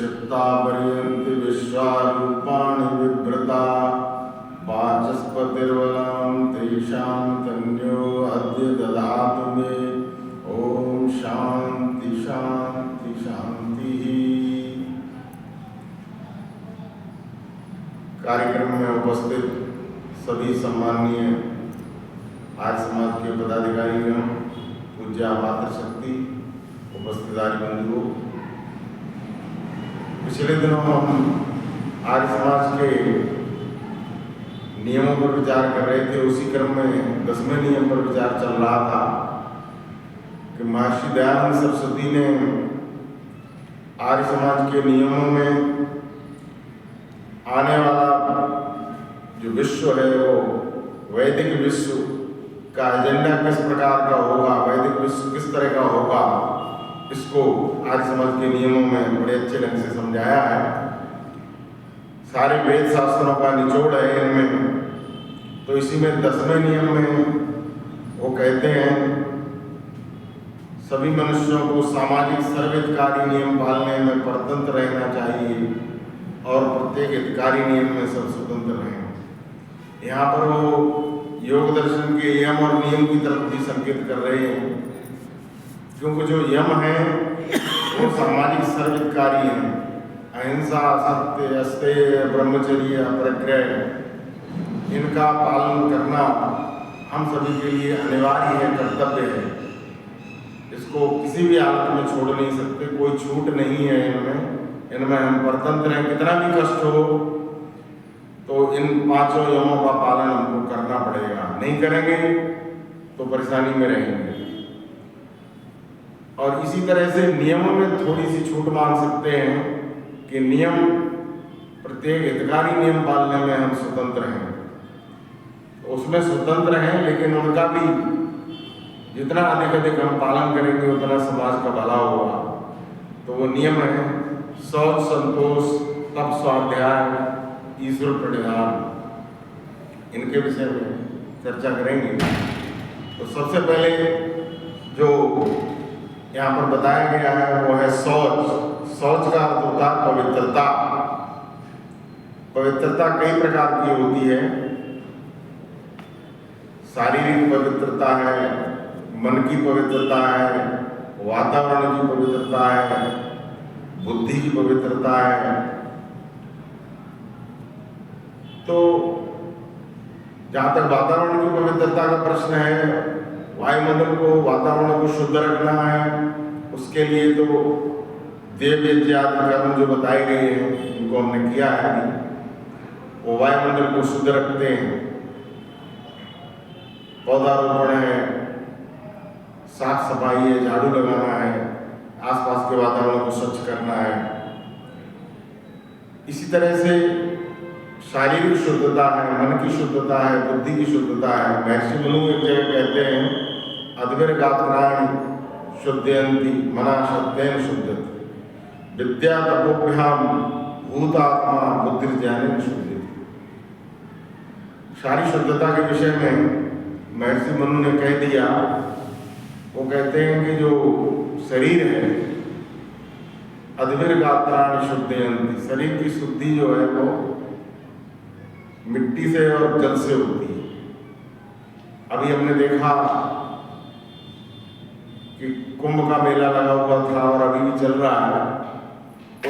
क्षिप्ता पर्यन्ति विश्वारूपाणि बिभ्रता वाचस्पतिर्बलं तेषां तन्यो अद्य ददातु मे। ओम शांति शांति शांति। कार्यक्रम में उपस्थित सभी सम्माननीय आर्य समाज के पदाधिकारीगण, पूज्य मातृशक्ति, उपस्थितारी बंधुओं, पिछले दिनों हम आर्य समाज के नियमों पर विचार कर रहे थे। उसी क्रम में 10वें नियम पर विचार चल रहा था कि महर्षि दयानंद सरस्वती ने आर्य समाज के नियमों में आने वाला जो विश्व है वो वैदिक विश्व का एजेंडा किस प्रकार का होगा, वैदिक विश्व किस तरह का होगा, इसको आर्य समाज के नियमों में बड़े अच्छे ढंग से समझाया है। सारे वेद शास्त्रों का निचोड़ है इनमें। तो इसी में 10वें नियम में वो कहते हैं सभी मनुष्यों को सामाजिक सर्वहितकारी नियम पालने में परतंत्र रहना चाहिए और प्रत्येक हितकारी नियम में सब स्वतंत्र रहें। यहाँ पर वो योग दर्शन के यम और नियम की तरफ भी संकेत कर रहे हैं, क्योंकि जो यम है वो सामाजिक सर्वहितकारी हैं। अहिंसा, सत्य, अस्तेय, ब्रह्मचर्य, अपरिग्रह, इनका पालन करना हम सभी के लिए अनिवार्य है, कर्तव्य है। इसको किसी भी हालत में छोड़ नहीं सकते, कोई छूट नहीं है इनमें हम परतंत्र हैं। कितना भी कष्ट हो तो इन 5 यमों का पालन हमको करना पड़ेगा, नहीं करेंगे तो परेशानी में रहेंगे। और इसी तरह से नियमों में थोड़ी सी छूट मांग सकते हैं कि नियम, प्रत्येक हितकारी नियम पालने में हम स्वतंत्र हैं, तो उसमें स्वतंत्र हैं, लेकिन उनका भी जितना अधिक हम पालन करेंगे उतना समाज का भला होगा। तो वो नियम है शौच, संतोष, तप, स्वाध्याय, ईश्वर प्रणिधान, इनके विषय में चर्चा करेंगे। तो सबसे पहले जो यहाँ पर बताया गया है वो है शौच। शौच का अर्थ होता है पवित्रता। पवित्रता कई प्रकार की होती है। शारीरिक पवित्रता है, मन की पवित्रता है, वातावरण की पवित्रता है, बुद्धि की पवित्रता है। तो जहाँ तक वातावरण की पवित्रता का प्रश्न है, वायुमंडल को, वातावरण को शुद्ध रखना है, उसके लिए तो देव यज्ञ आदि कर्म जो बताए गए हैं उनको हमने किया है। वो वायुमंडल को शुद्ध रखते हैं, पौधारोपण है, साफ सफाई है, झाड़ू लगाना है, आसपास के वातावरण को स्वच्छ करना है। इसी तरह से शारीरिक शुद्धता है, मन की शुद्धता है, बुद्धि की शुद्धता है। महर्षि मनु एक जगह कहते हैं अद्विर्गात्राणि शुद्धयन्ति मना शब्देन शुद्धति विद्या तपोभ्याम भूतात्मा बुद्धिर्ज्ञानेन शुद्धति। सारी शुद्धता के विषय में महर्षि मनु ने कह दिया। वो कहते हैं कि जो शरीर है अद्विर्गात्राणि शुद्धयन्ति, शरीर की शुद्धि जो है वो मिट्टी से और जल से होती है। अभी हमने देखा कि कुंभ का मेला लगा हुआ था और अभी भी चल रहा है।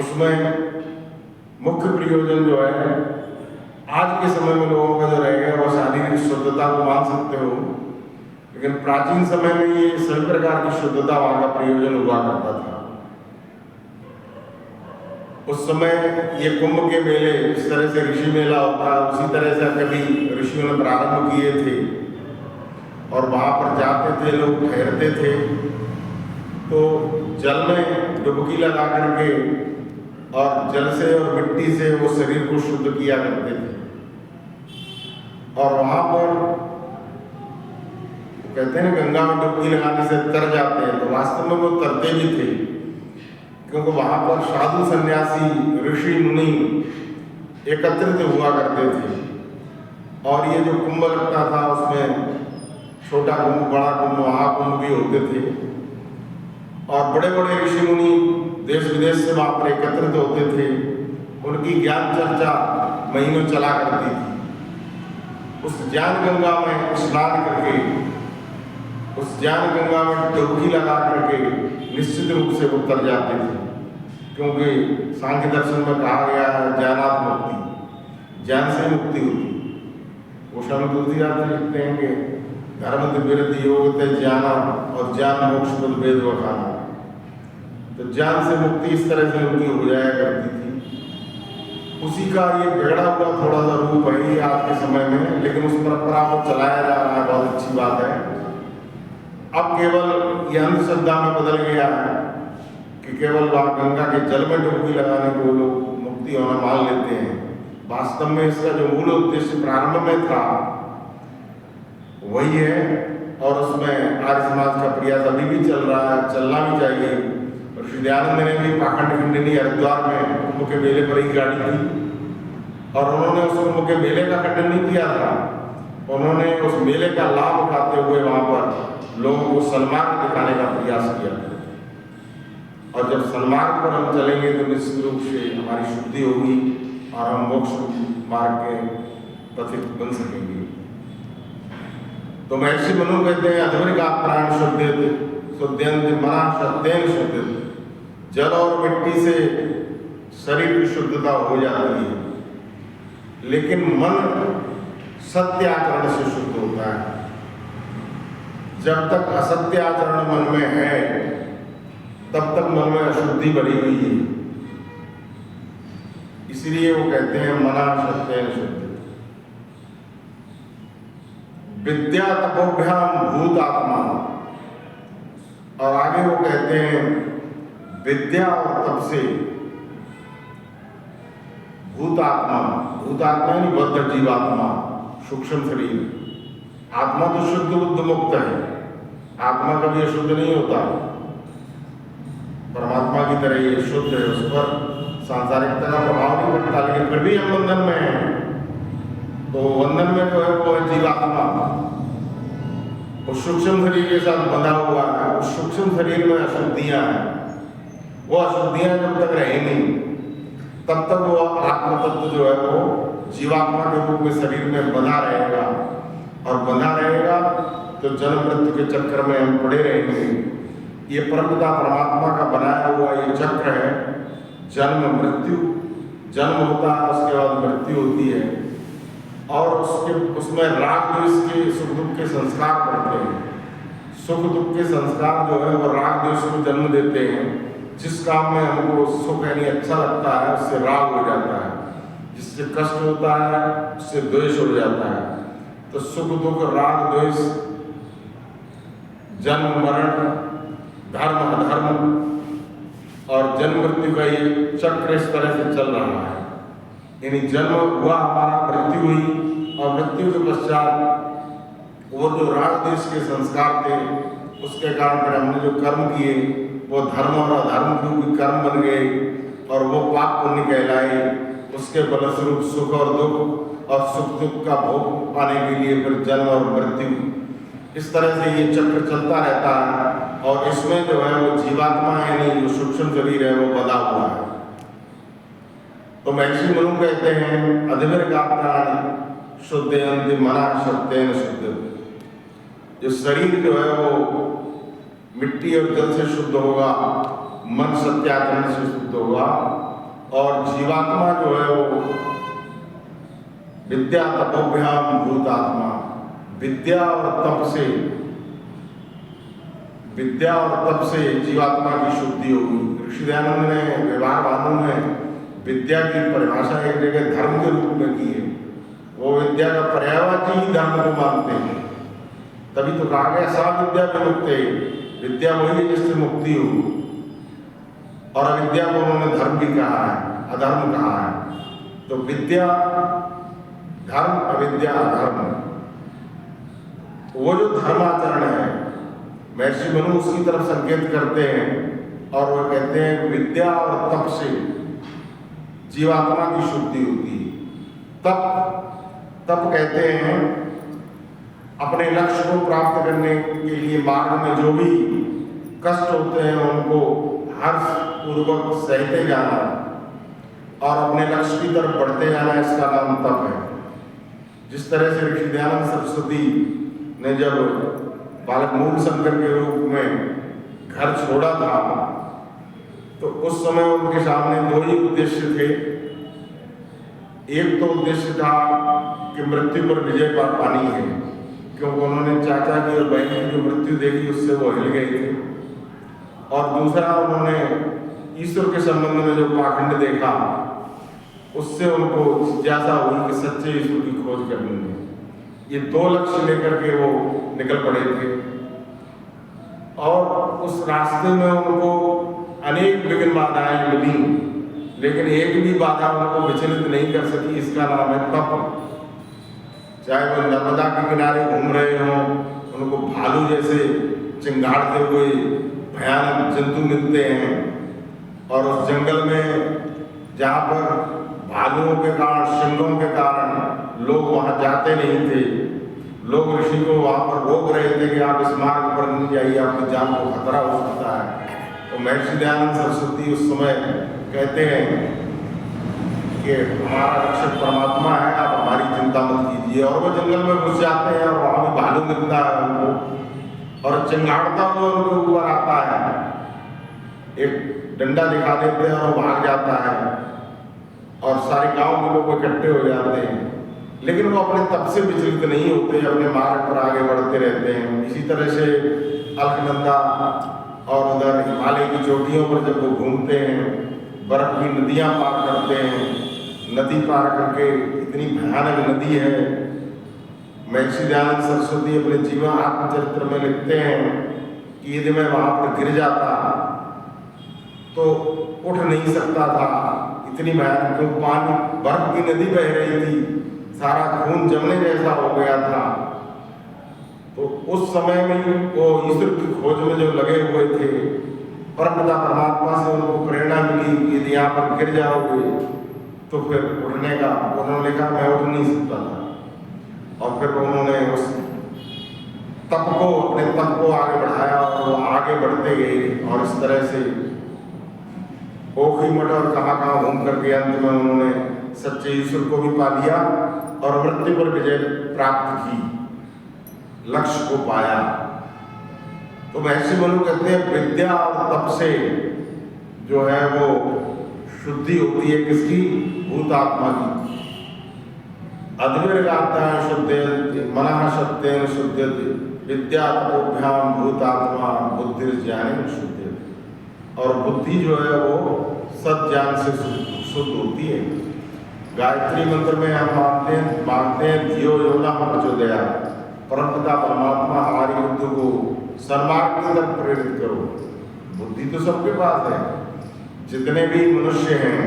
उसमें मुख्य प्रयोजन जो है आज के समय में लोगों का जो रह गया वो शारीरिक शुद्धता को मान सकते हो, लेकिन प्राचीन समय में ये सभी प्रकार की शुद्धता वहां का प्रयोजन हुआ करता था। उस समय ये कुंभ के मेले जिस तरह से ऋषि मेला होता है उसी तरह से कभी ऋषियों ने प्रारंभ किए थे और वहां पर जाते थे, लोग ठहरते थे। तो जल में डुबकी लगा करके और जल से और मिट्टी से वो शरीर को शुद्ध किया करते थे। और वहां पर कहते हैं गंगा में डुबकी लगाने से तर जाते हैं, तो वास्तव में वो तरते भी थे, क्योंकि वहां पर साधु सन्यासी ऋषि मुनि एकत्रित हुआ करते थे। और ये जो कुंभ लगता था उसमें छोटा कुंभ, बड़ा कुंभ, महाकुंभ भी होते थे। और बड़े बड़े ऋषि मुनि देश विदेश से वहाँ पर एकत्रित होते थे, उनकी ज्ञान चर्चा महीनों चला करती थी। उस ज्ञान गंगा में स्नान करके, उस ज्ञान गंगा में डुबकी लगा करके निश्चित रूप से उतर जाते थे, क्योंकि सांख्य दर्शन में कहा गया है ज्ञानात् मुक्ति, ज्ञान से मुक्ति होती। वो स्वामी तुलसीदास जी लिखते हैं कि धर्म विरति योग ते ज्ञाना और ज्ञान मोक्ष पद वेद वखाना। तो ज्ञान से मुक्ति इस तरह से उनकी हो जाया करती थी। उसी का ये बिगड़ा हुआ थोड़ा सा रूप है आज के समय में, लेकिन उस परंपरा को चलाया जा रहा है, बहुत अच्छी बात है। अब केवल ये अंधश्रद्धा में बदल गया है कि केवल वहाँ गंगा के जल में डुबकी लगाने को लोग मुक्ति होना मान लेते हैं। वास्तव में इसका जो मूल उद्देश्य प्रारंभ में था वही है, और उसमें आर्य समाज का प्रयास अभी भी चल रहा है, चलना भी चाहिए। और श्री दयानंद ने भी पाखंड खंडनी हरिद्वार में कुंभ के मेले पर ही गाड़ी थी, और उन्होंने उस कुंभ के मेले का खंडन नहीं किया था, उन्होंने उस मेले का लाभ उठाते हुए वहाँ पर लोगों को सन्मार्ग दिखाने का प्रयास किया। और जब सन्मार्ग पर हम चलेंगे तो निश्चित रूप से हमारी शुद्धि होगी और हम मोक्ष मार्ग के पथिक बन सकेंगे। तो महर्षि मनु कहते हैं अध्वरिका प्राण शुद्धयन्ति मना शब्देन शुद्ध। जल और मिट्टी से शरीर की शुद्धता हो जाती है, लेकिन मन सत्य आचरण से शुद्ध होता है। जब तक असत्य आचरण मन में है तब तक मन में अशुद्धि बढ़ी हुई है। इसलिए वो कहते हैं मना शब्देन शुद्ध। विद्या तपोभ्याम भूत आत्मा, और आगे वो कहते हैं विद्या और तप से भूत आत्मा, भूत आत्मा यानी बद्ध जीवात्मा, सूक्ष्म शरीर। आत्मा तो शुद्ध बुद्ध मुक्त है, आत्मा कभी अशुद्ध नहीं होता, परमात्मा की तरह ये शुद्ध है, उस पर सांसारिकता का प्रभाव नहीं पड़ता। लेकिन फिर भी हम बंधन में हैं, तो बंधन में जो है वो है जीवात्मा, उस सूक्ष्म शरीर के साथ बंधा हुआ है। उस सूक्ष्म शरीर में अशुद्धियां हैं, वो अशुद्धियां जब तक रहेंगी तब तक वो आत्म तत्व जो है वो जीवात्मा के रूप में शरीर में बना रहेगा, और बना रहेगा तो जन्म मृत्यु के चक्र में हम पड़े रहेंगे। ये परमपिता परमात्मा का बनाया हुआ ये चक्र है, जन्म मृत्यु। जन्म होता है, उसके बाद मृत्यु होती है, और उसमें राग द्वेष के सुख दुख के संस्कार पड़ते हैं। सुख दुख के संस्कार जो है वो राग द्वेष को जन्म देते हैं। जिस काम में हमको सुख यानी अच्छा लगता है उससे राग हो जाता है, जिससे कष्ट होता है उससे द्वेष हो जाता है। तो सुख दुख राग द्वेष, जन्म मरण, धर्म अधर्म और जन्म मृत्यु का ये चक्र इस तरह से चल रहा है। यानी जन्म हुआ हमारा, मृत्यु हुई, और मृत्यु के पश्चात वो जो राग द्वेष के संस्कार थे उसके कारण फिर हमने जो कर्म किए वो धर्म और अधर्म के भी कर्म बन गए, और वो पाप पुण्य कहलाए। उसके फलस्वरूप सुख और दुख और सुख दुख का भोग पाने के लिए फिर जन्म और मृत्यु, इस तरह से ये चक्र चलता रहता है। और इसमें जो है वो जीवात्मा यानी जो सूक्ष्म शरीर है वो बंधा हुआ है। तो महर्षि मनु कहते हैं अध्वरिका प्राण शुद्धयन्ति मना शब्देन शुद्ध। जो शरीर जो है वो मिट्टी और जल से शुद्ध होगा, मन सत्याचरण से शुद्ध होगा, और जीवात्मा जो है वो विद्या तपोभ्याम भूत आत्मा, विद्या और तप से जीवात्मा की शुद्धि होगी। ऋषि दयानंद ने व्यवहार भानु में विद्या की परिभाषा एक जगह धर्म के रूप में की है। वो विद्या का पर्यायवाची ही धर्म को मानते हैं, तभी तो कहा गया सा विद्या विमुक्ते। विद्या वही है जिससे मुक्ति हो, और अविद्या को उन्होंने धर्म भी कहा है, अधर्म कहा है। तो विद्या धर्म, अविद्या अधर्म, वो जो धर्माचरण है महर्षि मनु उसकी तरफ संकेत करते हैं, और वो कहते हैं विद्या और तप से जीवात्मा की शुद्धि होती है। तप कहते हैं अपने लक्ष्य को प्राप्त करने के लिए मार्ग में जो भी कष्ट होते हैं उनको हर्ष पूर्वक सहते जाना और अपने लक्ष्य की तरफ बढ़ते जाना, इसका नाम तप है। जिस तरह से ऋषि दयानंद सरस्वती ने जब बालक मूल शंकर के रूप में घर छोड़ा था तो उस समय उनके सामने दो ही उद्देश्य थे। एक तो उद्देश्य था कि मृत्यु पर विजय पानी है, क्योंकि उन्होंने चाचा की और बहन की जो मृत्यु देखी उससे वो हिल गए थे, और दूसरा उन्होंने ईश्वर के संबंध में जो पाखंड देखा उससे उनको जिज्ञासा हुई कि सच्चे ईश्वर की खोज करनी है। ये दो लक्ष्य लेकर के वो निकल पड़े थे और उस रास्ते में उनको अनेक विघ्न बाधाएं मिली, लेकिन एक भी बाधा उनको विचलित नहीं कर सकी। इसका नाम है तप। चाहे वो नर्मदा के किनारे घूम रहे हों, उनको भालू जैसे चिंगाड़ते हुए भयानक जंतु मिलते हैं, और उस जंगल में जहाँ पर भालुओं के कारण, शिंगों के कारण लोग वहाँ जाते नहीं थे, लोग ऋषि को वहाँ पर रोक रहे थे कि आप इस मार्ग पर नहीं जाइए, आपकी जान को खतरा हो सकता है। तो महर्षि दयानंद सरस्वती उस समय कहते हैं कि हमारा रक्षक परमात्मा है, आप हमारी चिंता मत कीजिए। और वो जंगल में घुस जाते हैं और वहाँ भी भालू मिलता है उनको, और चिंगाड़ता हुआ उनके ऊपर आता है, एक डंडा दिखा देते हैं और वो भाग जाता है और सारे गांव के लोग इकट्ठे हो जाते हैं। लेकिन वो अपने तप से विचलित नहीं होते, अपने मार्ग पर आगे बढ़ते रहते हैं। इसी तरह से अलकनंदा और उधर हिमालय की चोटियों पर जब वो घूमते हैं, बर्फ की नदियाँ पार करते हैं, नदी पार करके, इतनी भयानक नदी है, महर्षि दयानंद सरस्वती अपने जीवन आत्मचरित्र में लिखते हैं कि यदि मैं वहाँ पर गिर जाता तो उठ नहीं सकता था, इतनी भयानक, क्योंकि पानी, बर्फ की नदी बह रही थी, सारा खून जमने जैसा हो गया था। तो उस समय में वो ईश्वर की खोज में जो लगे हुए थे, परमपिता परमात्मा से उनको प्रेरणा मिली कि यदि यहाँ पर गिर जाओगे तो फिर उठने का, उन्होंने कहा मैं उठ नहीं सकता था। और फिर उन्होंने उस तप को, अपने तप को आगे बढ़ाया और वो आगे बढ़ते गए, और इस तरह से ओखी मठ और कहाँ घूम करके अंत में उन्होंने सच्चे ईश्वर को भी पा लिया और मृत्यु पर विजय प्राप्त की, लक्ष्य को पाया। तो महर्षि मनु कहते हैं विद्या और तप से जो है वो शुद्धि होती है, किसकी? भूतात्मा की। अद्विर्गाता शुद्धेति मनः सत्येन शुद्धेति विद्या तपोभ्याम भूतात्मा बुद्धिर्ज्ञानेन शुद्धेति। और बुद्धि जो है वो सज्ञान से शुद्ध होती है। गायत्री मंत्र में हम मानते हैं धियो यो नः प्रचोदयात्, परमपिता परमात्मा हमारी बुद्धि को सन्मार्ग की तरफ प्रेरित करो। बुद्धि तो सबके पास है, जितने भी मनुष्य हैं,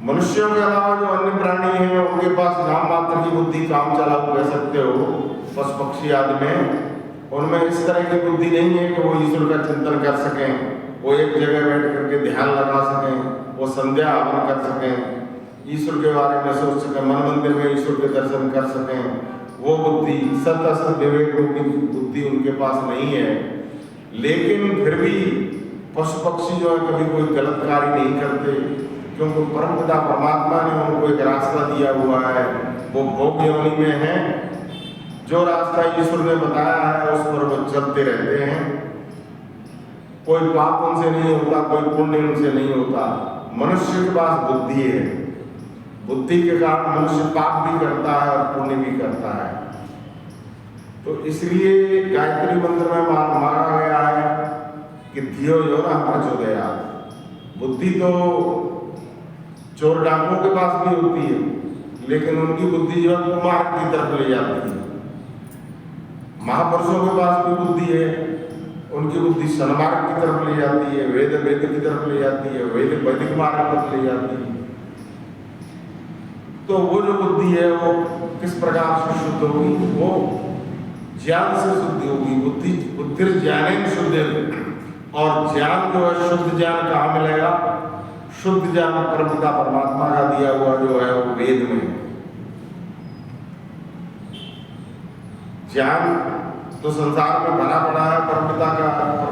मनुष्यों के अलावा जो अन्य प्राणी हैं उनके पास नाम मात्र की बुद्धि, काम चलाऊ कह सकते हो, पशु पक्षी आदि में, उनमें इस तरह की बुद्धि नहीं है कि वो ईश्वर का चिंतन कर सकें, वो एक जगह बैठ करके ध्यान लगा सकें, वो संध्या हवन कर सकें, ईश्वर के बारे में सोच सकें, मन मंदिर में ईश्वर के दर्शन कर सकें। वो बुद्धि, सत असत विवेक रूपी बुद्धि उनके पास नहीं है। लेकिन फिर भी पशु पक्षी जो है कभी कोई गलत कार्य नहीं करते, क्योंकि परमपिता परमात्मा ने उनको एक रास्ता दिया हुआ है, वो भोग योनि में है। जो रास्ता ईश्वर ने बताया है उस पर वो चलते रहते हैं। कोई पाप उनसे नहीं होता, कोई पुण्य उनसे नहीं होता। मनुष्य के पास बुद्धि है, बुद्धि के कारण मनुष्य पाप भी करता है और पुण्य भी करता है। तो इसलिए गायत्री मंत्र में माना गया है कि धियो यो नः प्रचोदयात्। बुद्धि तो चोर डाकुओं के पास भी होती है, लेकिन उनकी बुद्धि जो है कुमार्ग की तरफ ले जाती है। महापुरुषों के पास भी बुद्धि है, उनकी बुद्धि सन्मार्ग की तरफ ले जाती है, वेद की तरफ ले जाती है, वैदिक मार्ग पर ले जाती है। तो वो जो बुद्धि है वो किस प्रकार से शुद्ध होगी? वो ज्ञान से शुद्ध होगी। बुद्धिर्ज्ञानेन शुद्धेति। और ज्ञान जो है, शुद्ध ज्ञान कहाँ मिलेगा? शुद्ध ज्ञान परमपिता परमात्मा का दिया हुआ जो है वो वेद में। ज्ञान तो संसार में भरा पड़ा है परमपिता का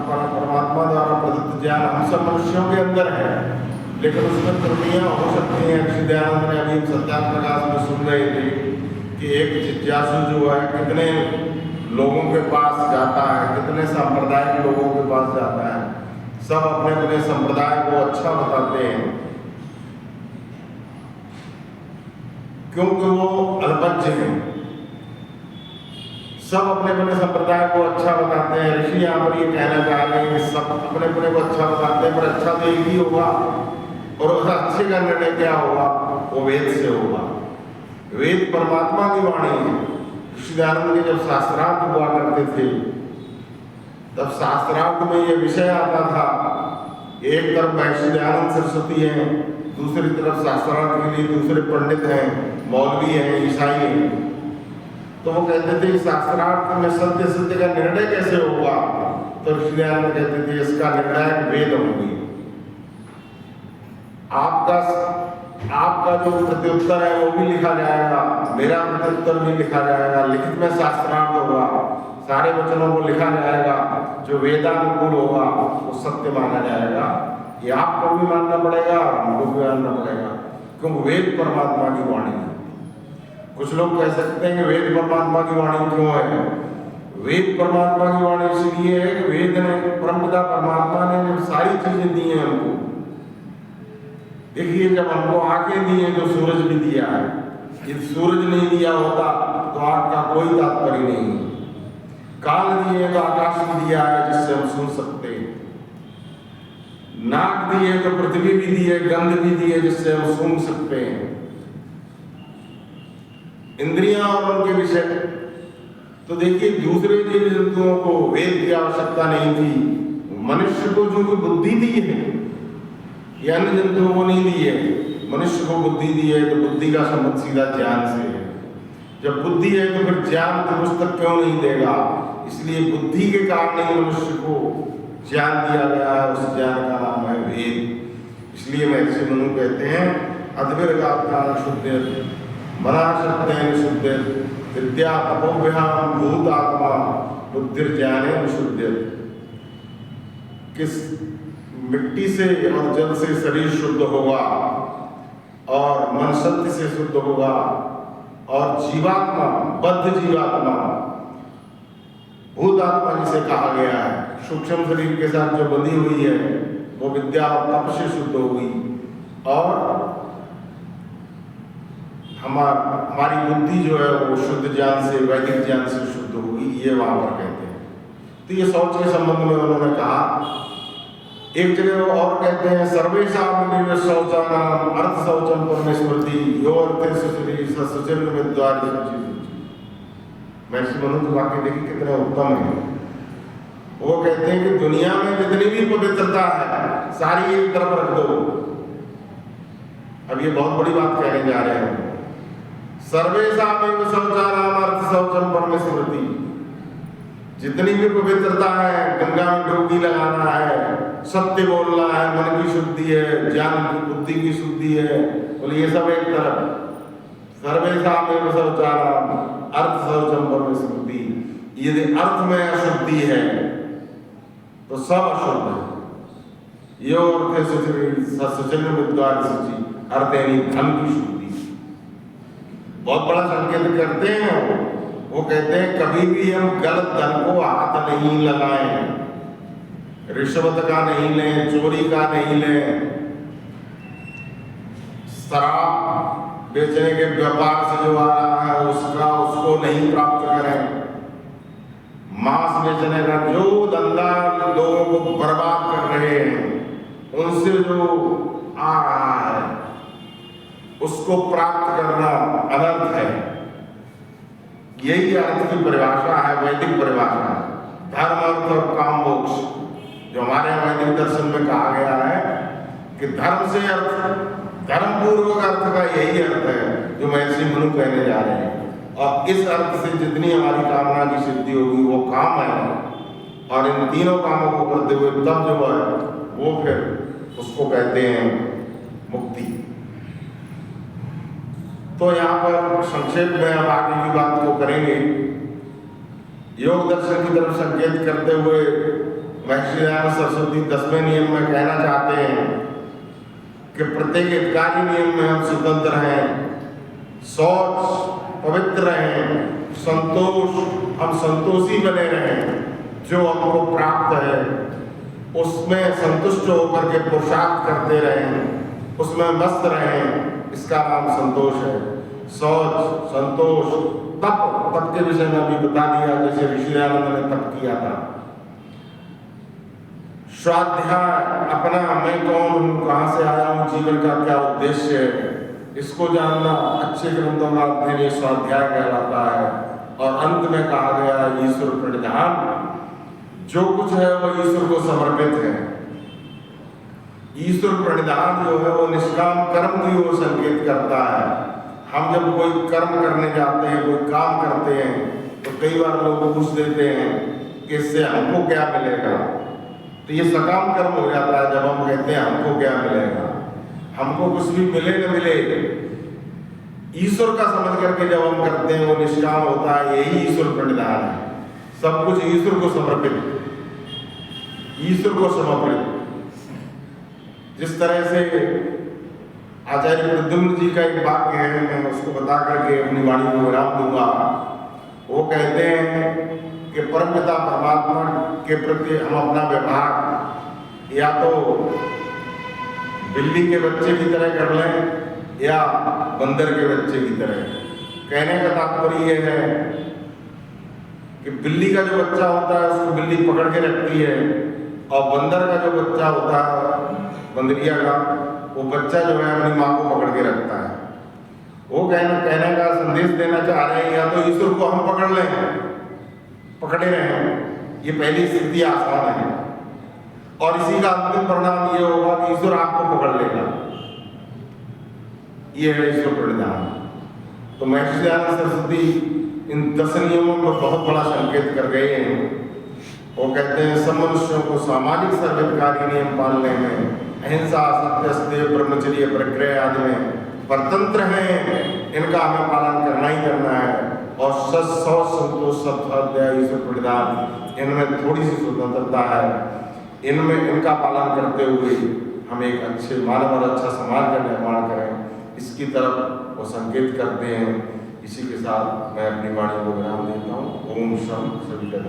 परमात्मा द्वारा प्रदत्त ज्ञान हम सब मनुष्यों के अंदर है, लेकिन उसमें त्रुटियां हो सकती हैं। ऋषि दयानंद ने अभी सत्याग्रह प्रकाश में सुन रहे थे कि एक जिज्ञासु जो है कितने लोगों के पास जाता है, कितने सांप्रदायिक लोगों के पास जाता है, सब अपने अपने संप्रदाय को अच्छा बताते हैं क्योंकि वो अल्पज्ञ हैं। सब अपने अपने संप्रदाय को अच्छा बताते हैं। ऋषि यहाँ पर ये कहना चाह रहे हैं कि सब अपने अपने को अच्छा बताते हैं, पर अच्छा तो एक ही होगा, और उस अच्छे का निर्णय क्या होगा, वो वेद से होगा। वेद परमात्मा की वाणी है। ऋषि दयानंद के जब शास्त्रार्थ हुआ करते थे, तब शास्त्रार्थ में ये विषय आता था, एक तरफ महर्षि दयानंद सरस्वती हैं, दूसरी तरफ शास्त्रार्थ के लिए दूसरे पंडित हैं, मौलवी हैं, ईसाई हैं। तो वो कहते थे शास्त्रार्थ में सत्य सत्य का निर्णय कैसे होगा, तो ऋषि दयानंद कहते थे इसका निर्णायक वेद होगी। आपका जो प्रत्युत्तर है वो भी लिखा जाएगा, मेरा प्रत्युत्तर भी लिखा जाएगा, लिखित में शास्त्रार्थ होगा, सारे वचनों को लिखा जाएगा, जो वेदानुकूल होगा वो सत्य माना जाएगा। ये आपको भी मानना पड़ेगा और हमको भी मानना पड़ेगा, क्योंकि वेद परमात्मा की वाणी है। कुछ लोग कह सकते हैं कि वेद परमात्मा की वाणी क्यों है? वेद परमात्मा की वाणी इसलिए है कि वेद ने परमपिता परमात्मा ने जब सारी चीजें दी हैं हमको, देखिए जब हमको आंखें दी हैं तो सूरज भी दिया है। यदि सूरज नहीं दिया होता तो आंख का कोई तात्पर्य नहीं। कान दिए तो आकाश भी दिया है जिससे हम सुन सकते हैं। नाक दिए तो पृथ्वी भी दी है, गंध भी दी है जिससे हम सूंघ सकते हैं। इंद्रियां और उनके विषय, तो देखिए दूसरे जीव जंतुओं को वेद की आवश्यकता नहीं थी। मनुष्य को जो बुद्धि दी है ये अन्य जंतुओं को नहीं दी है। मनुष्य को बुद्धि दी है तो बुद्धि का संबंध सीधा ज्ञान से है। जब बुद्धि है तो फिर ज्ञान की पुस्तक क्यों नहीं देगा? इसलिए बुद्धि के कारण ही मनुष्य को ज्ञान दिया गया है, उस ज्ञान का नाम है वेद। इसलिए महर्षि मनु कहते हैं अद्भिर्गात्मान शुद्ध मना शब्देन शुद्ध विद्या तपोभ्याम भूत आत्मा बुद्धिर्ज्ञानेन शुद्ध। किस मिट्टी से और जल से शरीर शुद्ध होगा और मन सत्य से शुद्ध होगा, और जीवात्मा बद्ध जीवात्मा भूत आत्मा जिसे कहा गया है, सूक्ष्म शरीर के साथ जो बंधी हुई है वो विद्या और तप से शुद्ध होगी, और हमारी बुद्धि जो है वो शुद्ध ज्ञान से, वैदिक ज्ञान से शुद्ध होगी। ये वहां पर कहते हैं। तो ये शौच के संबंध में उन्होंने कहा। एक जगह और कहते हैं सर्वेषां शौचानाम अर्थ शौचम परमेश्वरति यो अर्थे सुचरी सचर में द्वार। महर्षि मनु के वाक्य देखिए कितने उत्तम है। वो कहते हैं कि दुनिया में जितनी भी पवित्रता है सारी एक तरफ रख दो। अब ये बहुत बड़ी बात कहने जा रहे हैं। सर्वेषां शौचानाम अर्थ शौचम परमेश्वरति, जितनी भी पवित्रता है, गंगा में डुबकी लगाना है, सत्य बोलना है, मन की शुद्धि है, ज्ञान की बुद्धि की शुद्धि है, बोले ये सब एक तरफ। सर्वेषां शौचानाम अर्थ शौचम परमेश्वरति, यदि अर्थ में अशुद्धि है तो सब अशुद्ध है। यो अर्थे सुचि विद्वान शुचि, अर्थ यानी धन की शुद्धि। बहुत बड़ा संकेत करते हैं। वो कहते हैं कभी भी हम गलत धन को हाथ नहीं लगाएं, रिश्वत का नहीं लें, चोरी का नहीं लें, शराब बेचने के व्यापार से जो आ रहा है उसको नहीं प्राप्त करें, मांस बेचने का जो धंधा लोगों को बर्बाद कर रहे हैं उनसे जो आ रहा है उसको प्राप्त करना अनर्थ है। यही अर्थ की परिभाषा है, वैदिक परिभाषा है। धर्म अर्थ और काम मोक्ष जो हमारे वैदिक दर्शन में कहा गया है कि धर्म से अर्थ, धर्म पूर्वक अर्थ का यही अर्थ है जो महर्षि मनु कहने जा रहे हैं। और इस अर्थ से जितनी हमारी कामना की सिद्धि होगी वो काम है, और इन तीनों कामों को करते हुए तब जो है वो फिर उसको कहते हैं मुक्ति। तो यहाँ पर संक्षेप में हम आगे की बात को करेंगे योग दर्शन की तरफ संकेत करते हुए महर्षि दयानंद सरस्वती 10वें नियम में कहना चाहते हैं कि प्रत्येक हितकारी नियम में हम स्वतंत्र हैं, शौच पवित्र रहें, संतोष हम संतोषी बने रहें, जो हमको प्राप्त है उसमें संतुष्ट होकर के पुरुषार्थ करते रहें, उसमें मस्त रहें, इसका नाम संतोष है। शौच, संतोष, तप के विषय में अभी बता दिया, जैसे ऋषि दयानंद ने तप किया था। स्वाध्याय, अपना मैं कौन हूँ, कहाँ से आया हूँ, जीवन का क्या उद्देश्य है, इसको जानना अच्छे ग्रंथों का अध्ययन ये स्वाध्याय कहलाता है। और अंत में कहा गया ईश्वर प्रणिधान, जो कुछ है वो ईश्वर को समर्पित है। ईश्वर प्रणिधान जो है वो निष्काम कर्म की ओर संकेत करता है। हम जब कोई कर्म करने जाते हैं, कोई काम करते हैं, तो कई बार लोग पूछ देते हैं कि इससे हमको क्या मिलेगा। तो ये सकाम कर्म हो जाता है जब हम कहते हैं हमको क्या मिलेगा। हमको कुछ भी मिले न मिले, ईश्वर का समझ करके जब हम करते हैं वो निष्काम होता है, यही ईश्वर प्रणिधान है। सब कुछ ईश्वर को समर्पित, ईश्वर को समर्पित। जिस तरह से आचार्य प्रद्युम्न जी का एक वाक्य है, मैं उसको बता करके अपनी वाणी को विराम दूंगा। वो कहते हैं कि परमपिता परमात्मा के प्रति हम अपना व्यवहार या तो बिल्ली के बच्चे की तरह कर लें या बंदर के बच्चे की तरह। कहने का तात्पर्य यह है कि बिल्ली का जो बच्चा होता है उसको बिल्ली पकड़ के रखती है, और बंदर का जो बच्चा होता है, बंदरिया का, वो बच्चा जो है अपनी माँ को पकड़ के रखता है। वो कहने का संदेश देना चाह रहे हैं, या तो ईश्वर को हम पकड़ लें, पकड़े रहें, ये पहली स्थिति आसान है, और इसी का अंतिम परिणाम ये होगा कि ईश्वर आपको पकड़ लेगा। ये है ईश्वर प्रणिधान। तो महर्षि दयानंद सरस्वती इन 10 नियमों में बहुत बड़ा संकेत कर गए हैं। वो कहते हैं सब मनुष्यों को सामाजिक सर्वहितकारी नियम पालने में, अहिंसा, सत्य, अस्तेय, ब्रह्मचर्य, परिग्रह आदि में परतंत्र हैं, इनका हमें पालन करना ही करना है। और सत, शौच, संतोष, सत्याध्याय, ईश्वर प्रणिधान, इनमें थोड़ी सी स्वतंत्रता है। इनमें इनका पालन करते हुए हम एक अच्छे मानव और अच्छा समाज का निर्माण करें, इसकी तरफ वो संकेत करते हैं। इसी के साथ मैं अपनी वाणी को विराम देता हूँ। ओम शम सभी का।